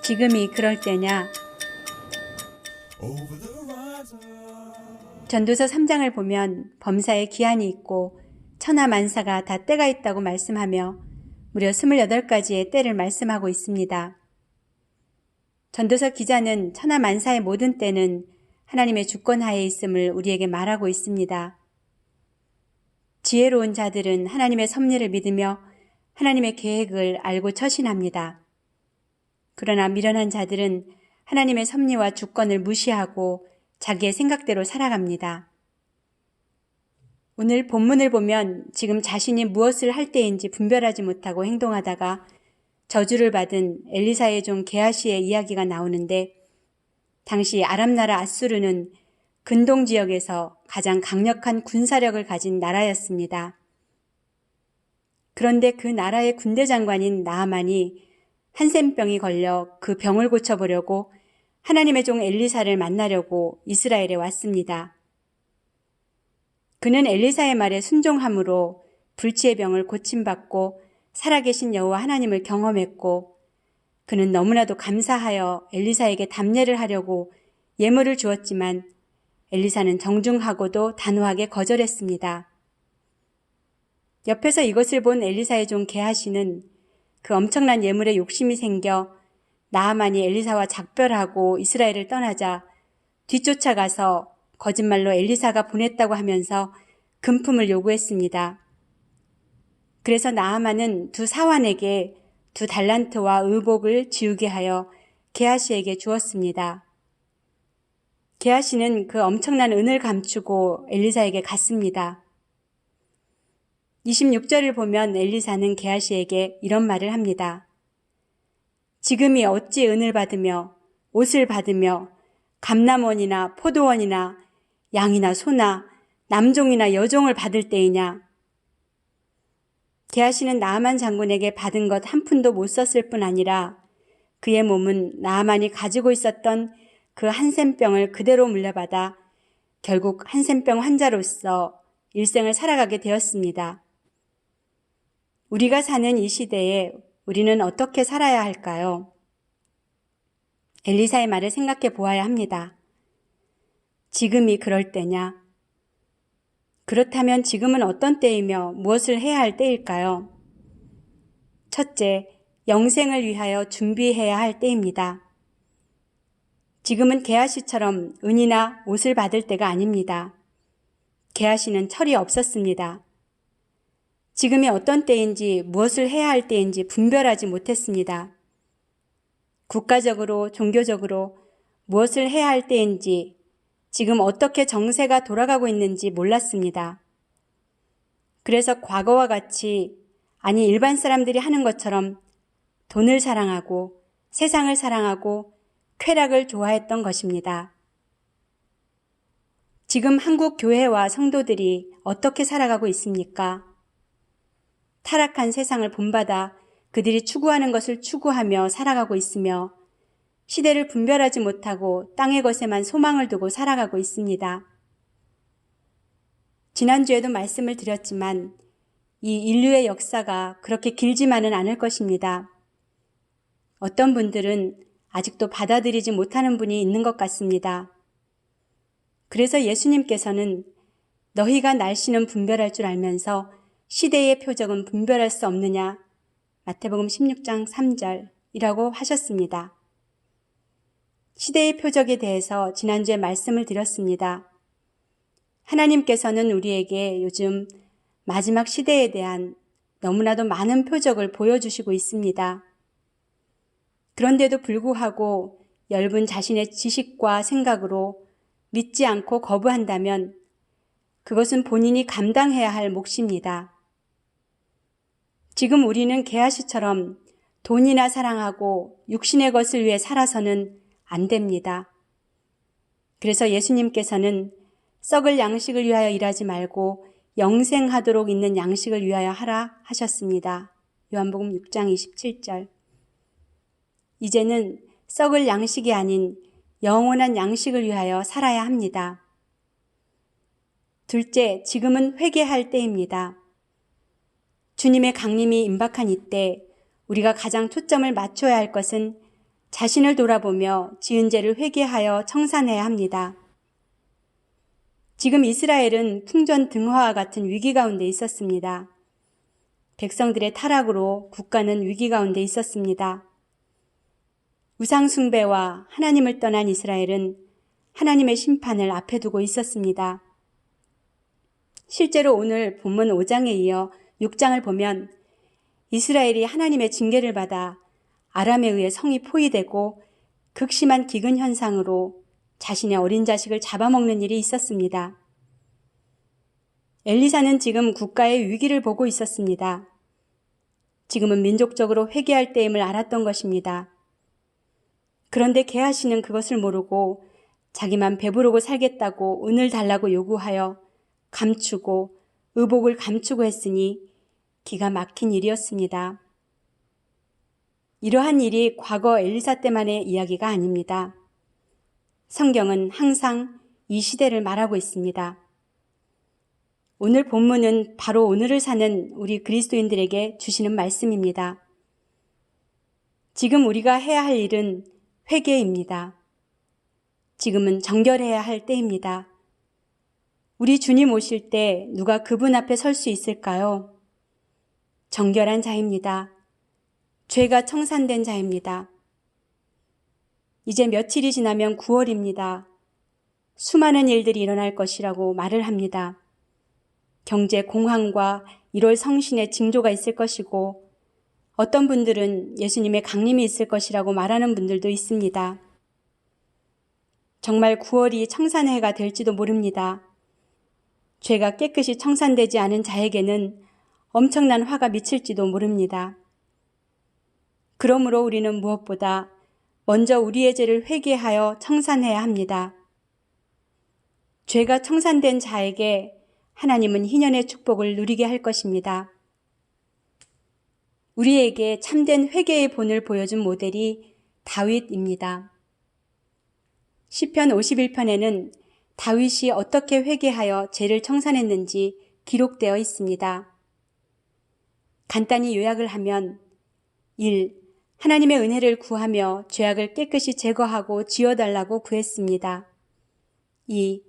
지금이 그럴 때냐? 전도서 3장을 보면 범사에 기한이 있고 천하 만사가 다 때가 있다고 말씀하며 무려 28가지의 때를 말씀하고 있습니다. 전도서 기자는 천하 만사의 모든 때는 하나님의 주권 하에 있음을 우리에게 말하고 있습니다. 지혜로운 자들은 하나님의 섭리를 믿으며 하나님의 계획을 알고 처신합니다. 그러나 미련한 자들은 하나님의 섭리와 주권을 무시하고 자기의 생각대로 살아갑니다. 오늘 본문을 보면 지금 자신이 무엇을 할 때인지 분별하지 못하고 행동하다가 저주를 받은 엘리사의 종 게하시의 이야기가 나오는데, 당시 아람나라 아수르는 근동 지역에서 가장 강력한 군사력을 가진 나라였습니다. 그런데 그 나라의 군대 장관인 나아만이 한센병이 걸려 그 병을 고쳐보려고 하나님의 종 엘리사를 만나려고 이스라엘에 왔습니다. 그는 엘리사의 말에 순종함으로 불치의 병을 고침받고 살아계신 여호와 하나님을 경험했고, 그는 너무나도 감사하여 엘리사에게 답례를 하려고 예물을 주었지만 엘리사는 정중하고도 단호하게 거절했습니다. 옆에서 이것을 본 엘리사의 종 게하시는 그 엄청난 예물에 욕심이 생겨 나아만이 엘리사와 작별하고 이스라엘을 떠나자 뒤쫓아가서 거짓말로 엘리사가 보냈다고 하면서 금품을 요구했습니다. 그래서 나아만은 두 사환에게 2달란트와 의복을 지우게 하여 게하시에게 주었습니다. 게하시는 그 엄청난 은을 감추고 엘리사에게 갔습니다. 26절을 보면 엘리사는 게하시에게 이런 말을 합니다. 지금이 어찌 은을 받으며 옷을 받으며 감람원이나 포도원이나 양이나 소나 남종이나 여종을 받을 때이냐? 게하시는 나아만 장군에게 받은 것 한 푼도 못 썼을 뿐 아니라 그의 몸은 나아만이 가지고 있었던 그 한센병을 그대로 물려받아 결국 한센병 환자로서 일생을 살아가게 되었습니다. 우리가 사는 이 시대에 우리는 어떻게 살아야 할까요? 엘리사의 말을 생각해 보아야 합니다. 지금이 그럴 때냐? 그렇다면 지금은 어떤 때이며 무엇을 해야 할 때일까요? 첫째, 영생을 위하여 준비해야 할 때입니다. 지금은 게하시처럼 은이나 옷을 받을 때가 아닙니다. 게하시는 철이 없었습니다. 지금이 어떤 때인지 무엇을 해야 할 때인지 분별하지 못했습니다. 국가적으로, 종교적으로 무엇을 해야 할 때인지, 지금 어떻게 정세가 돌아가고 있는지 몰랐습니다. 그래서 과거와 같이, 아니 일반 사람들이 하는 것처럼 돈을 사랑하고 세상을 사랑하고 쾌락을 좋아했던 것입니다. 지금 한국 교회와 성도들이 어떻게 살아가고 있습니까? 타락한 세상을 본받아 그들이 추구하는 것을 추구하며 살아가고 있으며 시대를 분별하지 못하고 땅의 것에만 소망을 두고 살아가고 있습니다. 지난주에도 말씀을 드렸지만 이 인류의 역사가 그렇게 길지만은 않을 것입니다. 어떤 분들은 아직도 받아들이지 못하는 분이 있는 것 같습니다. 그래서 예수님께서는 너희가 날씨는 분별할 줄 알면서 시대의 표적은 분별할 수 없느냐? 마태복음 16장 3절이라고 하셨습니다. 시대의 표적에 대해서 지난주에 말씀을 드렸습니다. 하나님께서는 우리에게 요즘 마지막 시대에 대한 너무나도 많은 표적을 보여주시고 있습니다. 그런데도 불구하고 엷은 자신의 지식과 생각으로 믿지 않고 거부한다면 그것은 본인이 감당해야 할 몫입니다. 지금 우리는 게하시처럼 돈이나 사랑하고 육신의 것을 위해 살아서는 안 됩니다. 그래서 예수님께서는 썩을 양식을 위하여 일하지 말고 영생하도록 있는 양식을 위하여 하라 하셨습니다. 요한복음 6장 27절. 이제는 썩을 양식이 아닌 영원한 양식을 위하여 살아야 합니다. 둘째, 지금은 회개할 때입니다. 주님의 강림이 임박한 이때 우리가 가장 초점을 맞춰야 할 것은 자신을 돌아보며 지은 죄를 회개하여 청산해야 합니다. 지금 이스라엘은 풍전등화와 같은 위기 가운데 있었습니다. 백성들의 타락으로 국가는 위기 가운데 있었습니다. 우상 숭배와 하나님을 떠난 이스라엘은 하나님의 심판을 앞에 두고 있었습니다. 실제로 오늘 본문 5장에 이어 6장을 보면 이스라엘이 하나님의 징계를 받아 아람에 의해 성이 포위되고 극심한 기근 현상으로 자신의 어린 자식을 잡아먹는 일이 있었습니다. 엘리사는 지금 국가의 위기를 보고 있었습니다. 지금은 민족적으로 회개할 때임을 알았던 것입니다. 그런데 게하시는 그것을 모르고 자기만 배부르고 살겠다고 은을 달라고 요구하여 감추고 의복을 감추고 했으니 기가 막힌 일이었습니다. 이러한 일이 과거 엘리사 때만의 이야기가 아닙니다. 성경은 항상 이 시대를 말하고 있습니다. 오늘 본문은 바로 오늘을 사는 우리 그리스도인들에게 주시는 말씀입니다. 지금 우리가 해야 할 일은 회개입니다. 지금은 정결해야 할 때입니다. 우리 주님 오실 때 누가 그분 앞에 설 수 있을까요? 정결한 자입니다. 죄가 청산된 자입니다. 이제 며칠이 지나면 9월입니다. 수많은 일들이 일어날 것이라고 말을 합니다. 경제 공황과 1월 성신의 징조가 있을 것이고 어떤 분들은 예수님의 강림이 있을 것이라고 말하는 분들도 있습니다. 정말 9월이 청산해가 될지도 모릅니다. 죄가 깨끗이 청산되지 않은 자에게는 엄청난 화가 미칠지도 모릅니다. 그러므로 우리는 무엇보다 먼저 우리의 죄를 회개하여 청산해야 합니다. 죄가 청산된 자에게 하나님은 희년의 축복을 누리게 할 것입니다. 우리에게 참된 회개의 본을 보여준 모델이 다윗입니다. 시편 51편에는 다윗이 어떻게 회개하여 죄를 청산했는지 기록되어 있습니다. 간단히 요약을 하면 1. 하나님의 은혜를 구하며 죄악을 깨끗이 제거하고 지워달라고 구했습니다. 2.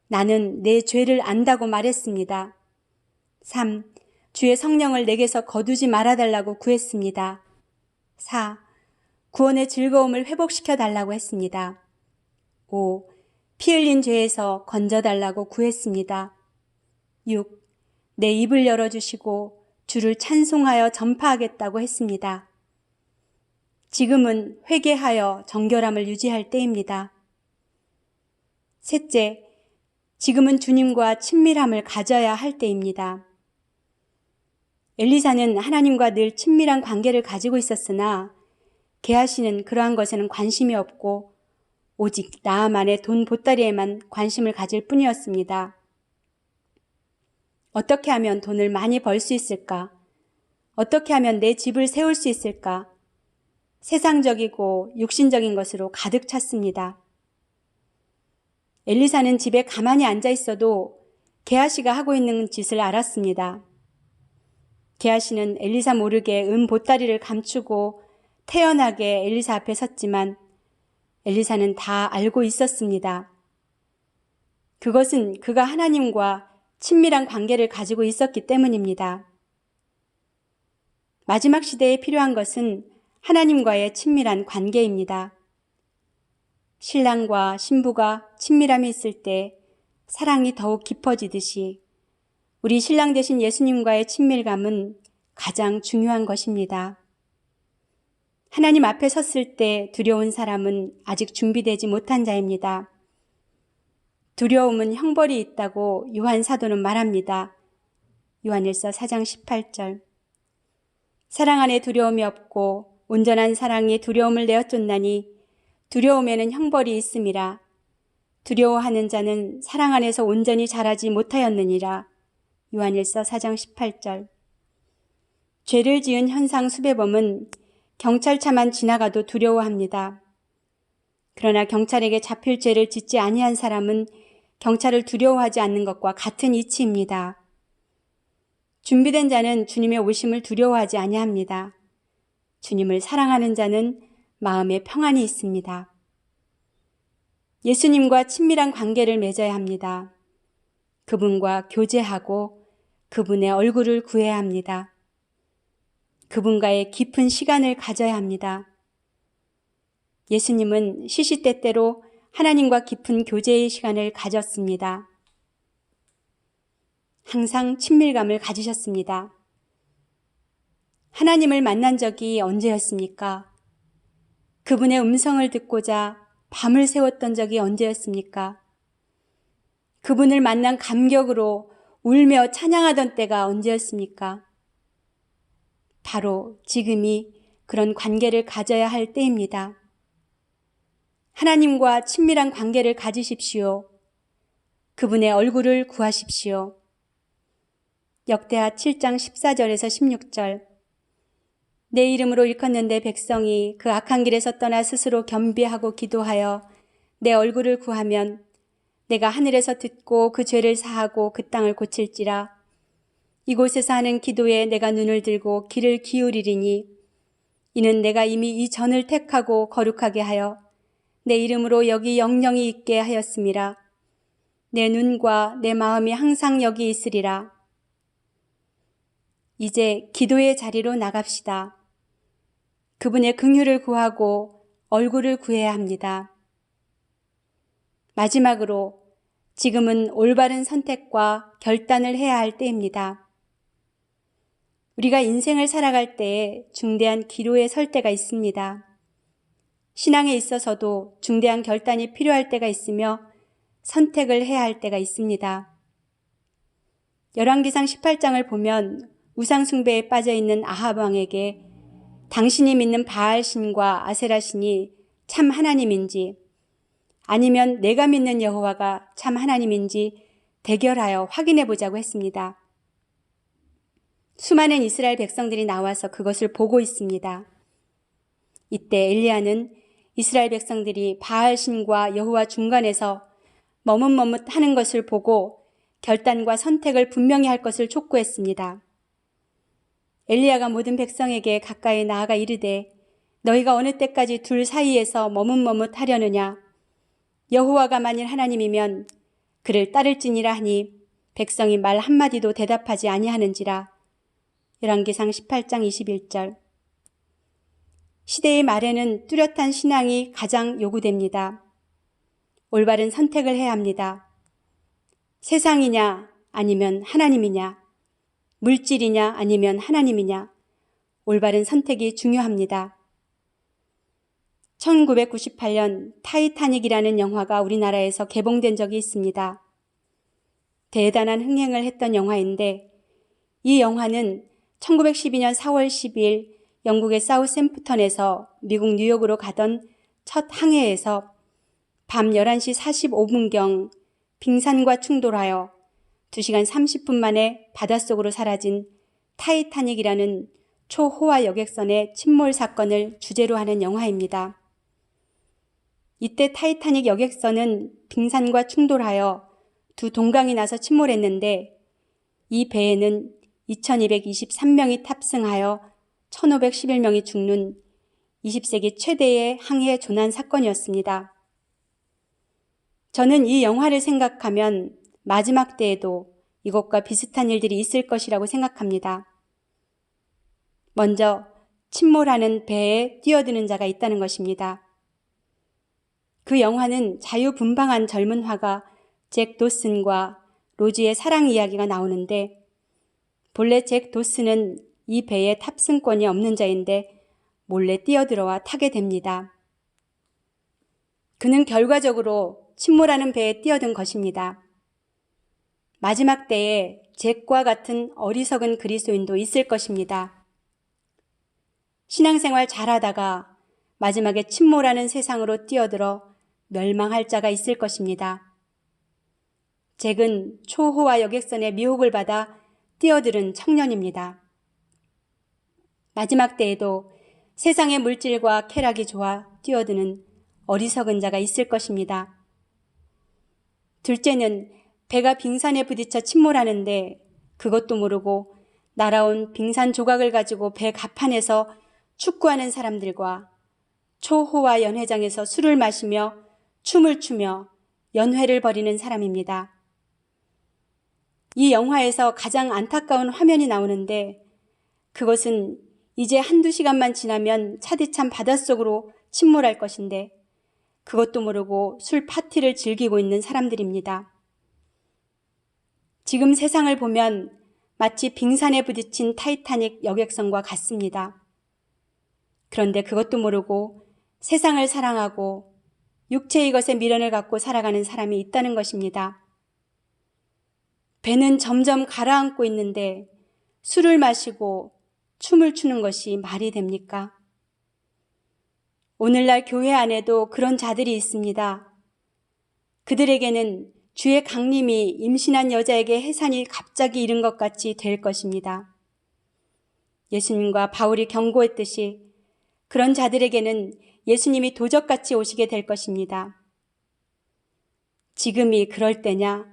나는 내 죄를 안다고 말했습니다. 3. 주의 성령을 내게서 거두지 말아달라고 구했습니다. 4. 구원의 즐거움을 회복시켜 달라고 했습니다. 5. 피 흘린 죄에서 건져달라고 구했습니다. 6. 내 입을 열어주시고 주를 찬송하여 전파하겠다고 했습니다. 지금은 회개하여 정결함을 유지할 때입니다. 셋째, 지금은 주님과 친밀함을 가져야 할 때입니다. 엘리사는 하나님과 늘 친밀한 관계를 가지고 있었으나 게하시는 그러한 것에는 관심이 없고 오직 나아만의 돈 보따리에만 관심을 가질 뿐이었습니다. 어떻게 하면 돈을 많이 벌 수 있을까? 어떻게 하면 내 집을 세울 수 있을까? 세상적이고 육신적인 것으로 가득 찼습니다. 엘리사는 집에 가만히 앉아 있어도 게하시가 하고 있는 짓을 알았습니다. 게하시는 엘리사 모르게 은 보따리를 감추고 태연하게 엘리사 앞에 섰지만 엘리사는 다 알고 있었습니다. 그것은 그가 하나님과 친밀한 관계를 가지고 있었기 때문입니다. 마지막 시대에 필요한 것은 하나님과의 친밀한 관계입니다. 신랑과 신부가 친밀함이 있을 때 사랑이 더욱 깊어지듯이 우리 신랑 되신 예수님과의 친밀감은 가장 중요한 것입니다. 하나님 앞에 섰을 때 두려운 사람은 아직 준비되지 못한 자입니다. 두려움은 형벌이 있다고 요한 사도는 말합니다. 요한일서 4장 18절. 사랑 안에 두려움이 없고 온전한 사랑이 두려움을 내어쫓나니 두려움에는 형벌이 있음이라. 두려워하는 자는 사랑 안에서 온전히 자라지 못하였느니라. 요한일서 4장 18절. 죄를 지은 현상 수배범은 경찰차만 지나가도 두려워합니다. 그러나 경찰에게 잡힐 죄를 짓지 아니한 사람은 경찰을 두려워하지 않는 것과 같은 이치입니다. 준비된 자는 주님의 오심을 두려워하지 아니합니다. 주님을 사랑하는 자는 마음에 평안이 있습니다. 예수님과 친밀한 관계를 맺어야 합니다. 그분과 교제하고 그분의 얼굴을 구해야 합니다. 그분과의 깊은 시간을 가져야 합니다. 예수님은 시시때때로 하나님과 깊은 교제의 시간을 가졌습니다. 항상 친밀감을 가지셨습니다. 하나님을 만난 적이 언제였습니까? 그분의 음성을 듣고자 밤을 새웠던 적이 언제였습니까? 그분을 만난 감격으로 울며 찬양하던 때가 언제였습니까? 바로 지금이 그런 관계를 가져야 할 때입니다. 하나님과 친밀한 관계를 가지십시오. 그분의 얼굴을 구하십시오. 역대하 7장 14절에서 16절. 내 이름으로 일컫는데 백성이 그 악한 길에서 떠나 스스로 겸비하고 기도하여 내 얼굴을 구하면 내가 하늘에서 듣고 그 죄를 사하고 그 땅을 고칠지라. 이곳에서 하는 기도에 내가 눈을 들고 귀를 기울이리니 이는 내가 이미 이 전을 택하고 거룩하게 하여 내 이름으로 여기 영영이 있게 하였음이라. 내 눈과 내 마음이 항상 여기 있으리라. 이제 기도의 자리로 나갑시다. 그분의 긍휼을 구하고 얼굴을 구해야 합니다. 마지막으로 지금은 올바른 선택과 결단을 해야 할 때입니다. 우리가 인생을 살아갈 때에 중대한 기로에 설 때가 있습니다. 신앙에 있어서도 중대한 결단이 필요할 때가 있으며 선택을 해야 할 때가 있습니다. 열왕기상 18장을 보면 우상숭배에 빠져있는 아합 왕에게 당신이 믿는 바알신과 아세라신이 참 하나님인지 아니면 내가 믿는 여호와가 참 하나님인지 대결하여 확인해 보자고 했습니다. 수많은 이스라엘 백성들이 나와서 그것을 보고 있습니다. 이때 엘리야는 이스라엘 백성들이 바알신과 여호와 중간에서 머뭇머뭇하는 것을 보고 결단과 선택을 분명히 할 것을 촉구했습니다. 엘리야가 모든 백성에게 가까이 나아가 이르되 너희가 어느 때까지 둘 사이에서 머뭇머뭇하려느냐. 여호와가 만일 하나님이면 그를 따를지니라 하니 백성이 말 한마디도 대답하지 아니하는지라. 열왕기상 18장 21절. 시대의 말에는 뚜렷한 신앙이 가장 요구됩니다. 올바른 선택을 해야 합니다. 세상이냐 아니면 하나님이냐, 물질이냐 아니면 하나님이냐, 올바른 선택이 중요합니다. 1998년 타이타닉이라는 영화가 우리나라에서 개봉된 적이 있습니다. 대단한 흥행을 했던 영화인데 이 영화는 1912년 4월 10일 영국의 사우샘프턴에서 미국 뉴욕으로 가던 첫 항해에서 밤 11시 45분경 빙산과 충돌하여 2시간 30분 만에 바닷속으로 사라진 타이타닉이라는 초호화 여객선의 침몰 사건을 주제로 하는 영화입니다. 이때 타이타닉 여객선은 빙산과 충돌하여 두 동강이 나서 침몰했는데 이 배에는 2223명이 탑승하여 1511명이 죽는 20세기 최대의 항해 조난 사건이었습니다. 저는 이 영화를 생각하면 마지막 때에도 이것과 비슷한 일들이 있을 것이라고 생각합니다. 먼저 침몰하는 배에 뛰어드는 자가 있다는 것입니다. 그 영화는 자유분방한 젊은 화가 잭 도슨과 로지의 사랑 이야기가 나오는데 본래 잭 도슨은 이 배에 탑승권이 없는 자인데 몰래 뛰어들어와 타게 됩니다. 그는 결과적으로 침몰하는 배에 뛰어든 것입니다. 마지막 때에 잭과 같은 어리석은 그리스도인도 있을 것입니다. 신앙생활 잘하다가 마지막에 침몰하는 세상으로 뛰어들어 멸망할 자가 있을 것입니다. 잭은 초호화 여객선의 미혹을 받아 뛰어들은 청년입니다. 마지막 때에도 세상의 물질과 쾌락이 좋아 뛰어드는 어리석은 자가 있을 것입니다. 둘째는 배가 빙산에 부딪혀 침몰하는데 그것도 모르고 날아온 빙산 조각을 가지고 배 갑판에서 축구하는 사람들과 초호화 연회장에서 술을 마시며 춤을 추며 연회를 벌이는 사람입니다. 이 영화에서 가장 안타까운 화면이 나오는데 그것은 이제 한두 시간만 지나면 차디찬 바닷속으로 침몰할 것인데 그것도 모르고 술 파티를 즐기고 있는 사람들입니다. 지금 세상을 보면 마치 빙산에 부딪힌 타이타닉 여객선과 같습니다. 그런데 그것도 모르고 세상을 사랑하고 육체의 것에 미련을 갖고 살아가는 사람이 있다는 것입니다. 배는 점점 가라앉고 있는데 술을 마시고 춤을 추는 것이 말이 됩니까? 오늘날 교회 안에도 그런 자들이 있습니다. 그들에게는 주의 강림이 임신한 여자에게 해산이 갑자기 이른 것 같이 될 것입니다. 예수님과 바울이 경고했듯이 그런 자들에게는 예수님이 도적같이 오시게 될 것입니다. 지금이 그럴 때냐?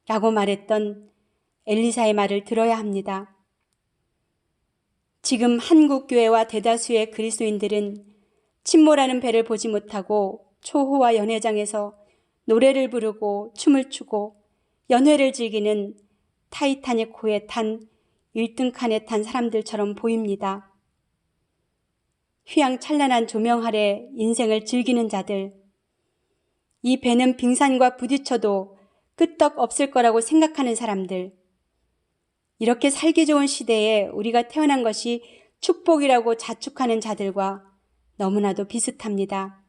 라고 말했던 엘리사의 말을 들어야 합니다. 지금 한국 교회와 대다수의 그리스도인들은 침몰하는 배를 보지 못하고 초호화 연회장에서 노래를 부르고 춤을 추고 연회를 즐기는 타이타닉 호에 탄 1등 칸에 탄 사람들처럼 보입니다. 휘황찬란한 조명 아래 인생을 즐기는 자들, 이 배는 빙산과 부딪혀도 끄떡 없을 거라고 생각하는 사람들, 이렇게 살기 좋은 시대에 우리가 태어난 것이 축복이라고 자축하는 자들과 너무나도 비슷합니다.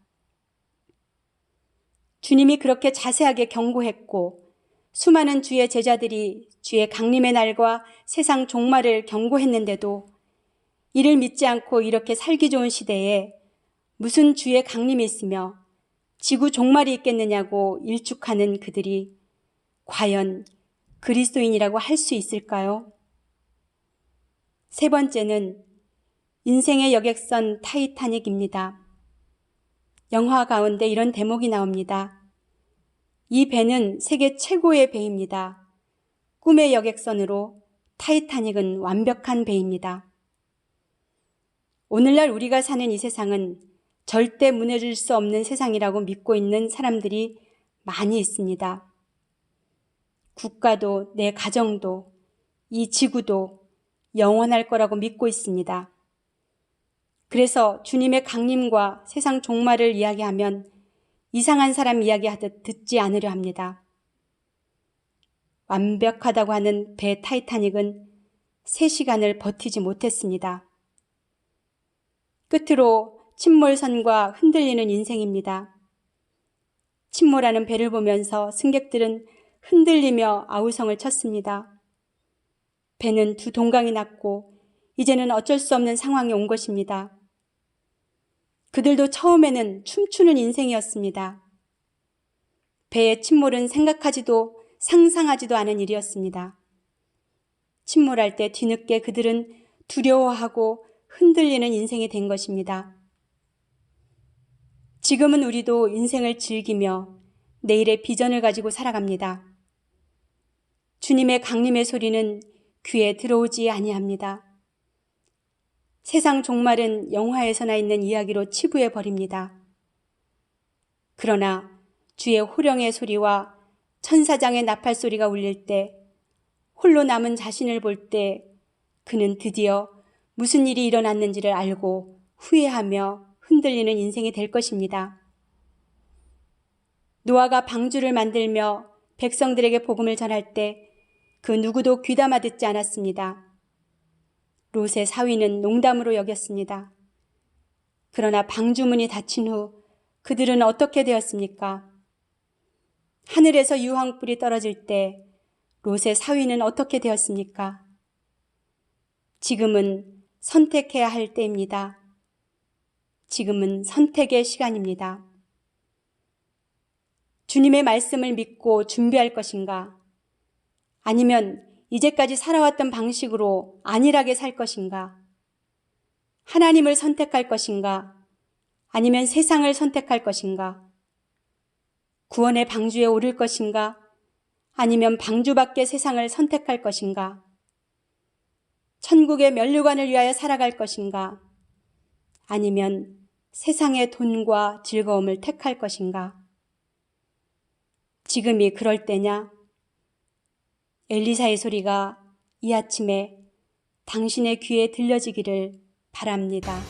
주님이 그렇게 자세하게 경고했고 수많은 주의 제자들이 주의 강림의 날과 세상 종말을 경고했는데도 이를 믿지 않고 이렇게 살기 좋은 시대에 무슨 주의 강림이 있으며 지구 종말이 있겠느냐고 일축하는 그들이 과연 그리스도인이라고 할 수 있을까요? 세 번째는 인생의 여객선 타이타닉입니다. 영화 가운데 이런 대목이 나옵니다. 이 배는 세계 최고의 배입니다. 꿈의 여객선으로 타이타닉은 완벽한 배입니다. 오늘날 우리가 사는 이 세상은 절대 무너질 수 없는 세상이라고 믿고 있는 사람들이 많이 있습니다. 국가도 내 가정도 이 지구도 영원할 거라고 믿고 있습니다. 그래서 주님의 강림과 세상 종말을 이야기하면 이상한 사람 이야기하듯 듣지 않으려 합니다. 완벽하다고 하는 배 타이타닉은 3시간을 버티지 못했습니다. 끝으로 침몰선과 흔들리는 인생입니다. 침몰하는 배를 보면서 승객들은 흔들리며 아우성을 쳤습니다. 배는 두 동강이 났고 이제는 어쩔 수 없는 상황이 온 것입니다. 그들도 처음에는 춤추는 인생이었습니다. 배의 침몰은 생각하지도 상상하지도 않은 일이었습니다. 침몰할 때 뒤늦게 그들은 두려워하고 흔들리는 인생이 된 것입니다. 지금은 우리도 인생을 즐기며 내일의 비전을 가지고 살아갑니다. 주님의 강림의 소리는 귀에 들어오지 아니합니다. 세상 종말은 영화에서나 있는 이야기로 치부해 버립니다. 그러나 주의 호령의 소리와 천사장의 나팔 소리가 울릴 때 홀로 남은 자신을 볼 때 그는 드디어 무슨 일이 일어났는지를 알고 후회하며 흔들리는 인생이 될 것입니다. 노아가 방주를 만들며 백성들에게 복음을 전할 때 그 누구도 귀담아 듣지 않았습니다. 롯의 사위는 농담으로 여겼습니다. 그러나 방주문이 닫힌 후 그들은 어떻게 되었습니까? 하늘에서 유황불이 떨어질 때 롯의 사위는 어떻게 되었습니까? 지금은 선택해야 할 때입니다. 지금은 선택의 시간입니다. 주님의 말씀을 믿고 준비할 것인가? 아니면 이제까지 살아왔던 방식으로 안일하게 살 것인가? 하나님을 선택할 것인가? 아니면 세상을 선택할 것인가? 구원의 방주에 오를 것인가? 아니면 방주 밖의 세상을 선택할 것인가? 천국의 면류관을 위하여 살아갈 것인가? 아니면 세상의 돈과 즐거움을 택할 것인가? 지금이 그럴 때냐? 엘리사의 소리가 이 아침에 당신의 귀에 들려지기를 바랍니다.